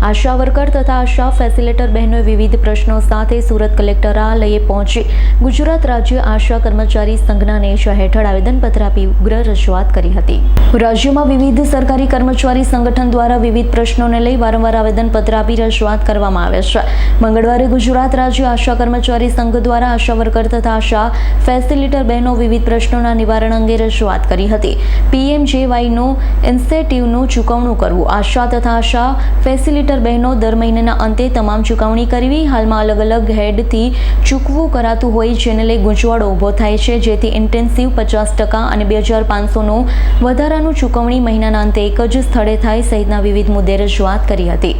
આશા worker તથા આશા facilitator બહેનોએ વિવિધ પ્રશ્નો સાથે સુરત કલેક્ટરાલયે પહોંચી ગુજરાત રાજ્ય આશા કર્મચારી સંઘના નેજા હેઠળ આવેદનપત્ર આપી ઉગ્ર રજૂઆત કરી હતી। રાજ્યમાં વિવિધ સરકારી કર્મચારી સંગઠન દ્વારા વિવિધ પ્રશ્નોને લઈ વારંવાર આવેદનપત્ર આપી રજૂઆત કરવામાં આવે છે। મંગળવારે ગુજરાત રાજ્ય આશા કર્મચારી સંઘ દ્વારા આશા વર્કર તથા આશા ફેસિલિટેટર બહેનો વિવિધ પ્રશ્નોના નિવારણ અંગે રજૂઆત કરી હતી। PMJYનું ઇન્સેન્ટિવનું ચૂકવણું કરવું, આશા તથા આશા ફેસિલિટેટર બહેનો દર મહિનાના અંતે તમામ ચૂકવણી કરવી, હાલમાં અલગ અલગ હેડથી ચૂકવવું કરાતું હોય જેને લઈ ગૂંચવણો ઊભો થાય છે, જેથી ઇન્ટેન્સિવ 50% અને 2500નું વધારાનું ચૂકવણી મહિનાના અંતે એક જ સ્થળે થાય સહિતના વિવિધ મુદ્દે રજૂઆત કરી હતી।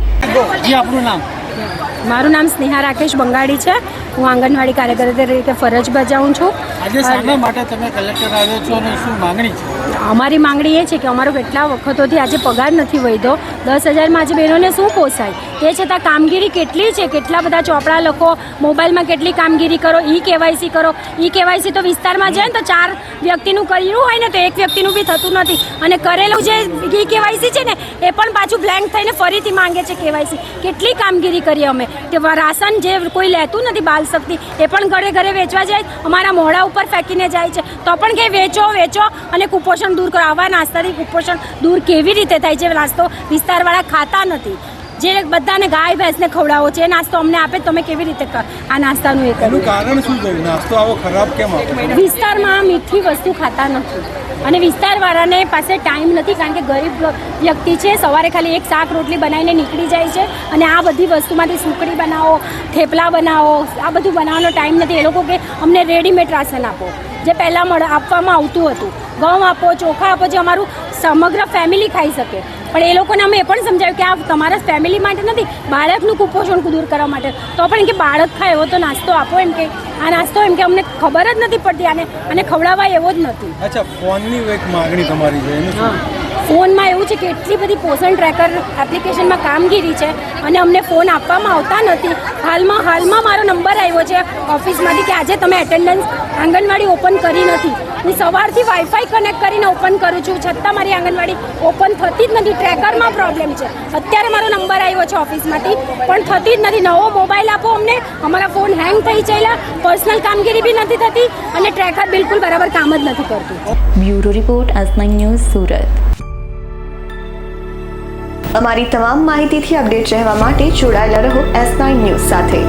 મારું નામ સ્નેહા રાકેશ બંગાળી છે। હું આંગણવાડી કાર્યકર તરીકે ફરજ બજાવું છું। આજે શાના માટે તમે કલેક્ટર આવ્યો છો અને શું માંગણી છે? અમારી માંગણી એ છે કે અમારો કેટલા વખતોથી આજે પગાર નથી વધ્યો। 10,000માં આજે બહેનોને શું પોસાય? તે છતાં કામગીરી કેટલી છે, કેટલા બધા ચોપડા લખો, મોબાઈલમાં કેટલી કામગીરી કરો, KYC કરો। KYC તો વિસ્તારમાં જાય ને તો 4 વ્યક્તિનું કર્યું હોય ને તો એક વ્યક્તિનું બી થતું નથી, અને કરેલું જે KYC છે ને એ પણ પાછું બ્લેન્ક થઈને ફરીથી માંગે છે KYC। કેટલી કામગીરી કરીએ અમે, કે રાશન જે કોઈ લેતું નથી બાલ શક્તિ એ પણ ઘરે ઘરે વેચવા જાય, અમારા મોઢા ઉપર ફેંકીને જાય છે, તો પણ કે વેચો અને કુપોષણ દૂર કરો। આવા નાસ્તાથી કુપોષણ દૂર કેવી રીતે થાય છે? નાસ્તો વિસ્તારવાળા ખાતા નથી, જે બધાને ગાય ભેંસને ખવડાવો છે એ નાસ્તો અમને આપે, તમે કેવી રીતે આ નાસ્તાનું એ કરો? કારણ શું છે? નાસ્તો આવો ખરાબ કેમ આપે? વિસ્તારમાં મીઠી વસ્તુ ખાતા નથી અને વિસ્તારવાળાને પાસે ટાઈમ નથી, કારણ કે ગરીબ વ્યક્તિ છે, સવારે ખાલી એક શાક રોટલી બનાવીને નીકળી જાય છે, અને આ બધી વસ્તુમાંથી સુખડી બનાવો, થેપલા બનાવો, આ બધું બનાવવાનો ટાઈમ નથી। એ લોકો કે અમને રેડીમેડ રાશન આપો, જે પહેલાં આપવામાં આવતું હતું, ઘઉં આપો, ચોખા આપો, જે અમારું સમગ્ર ફેમિલી ખાઈ શકે। પણ એ લોકોને અમે એ પણ સમજાવ્યું કે આ તમારા ફેમિલી માટે નથી, બાળકનું કુપોષણ દૂર કરવા માટે, તો પણ કે બાળક ખાય એવો તો નાસ્તો આપો, એમ કે આ નાસ્તો એમ કે અમને ખબર જ નથી પડતી અને ખવડાવાય એવો જ નથી। અચ્છા, ફોનની એક માંગણી તમારી છે? ફોનમાં એવું છે કે એટલી બધી પોષણ ટ્રેકર એપ્લિકેશનમાં કામગીરી છે અને અમને ફોન આપવામાં આવતા નથી। હાલમાં મારો નંબર આવ્યો છે ઓફિસમાંથી કે આજે તમે એટેન્ડન્સ આંગણવાડી ઓપન કરી નથી। હું સવારથી વાઈફાઈ કનેક્ટ કરીને ઓપન કરું છું, છતાં મારી આંગણવાડી ઓપન થતી જ નથી। ટ્રેકરમાં પ્રોબ્લેમ છે। અત્યારે મારો નંબર આવ્યો છે ઓફિસમાંથી, પણ થતી જ નથી। નવો મોબાઈલ આપો અમને, અમારા ફોન હેંગ થઈ ચાલ્યા, પર્સનલ કામગીરી બી નથી થતી અને ટ્રેકર બિલકુલ બરાબર કામ જ નથી કરતું। Bureau report S9 news Surat. અમારી તમામ માહિતીથી અપડેટ રહેવા માટે જોડાયેલા રહો S9 ન્યૂઝ સાથે।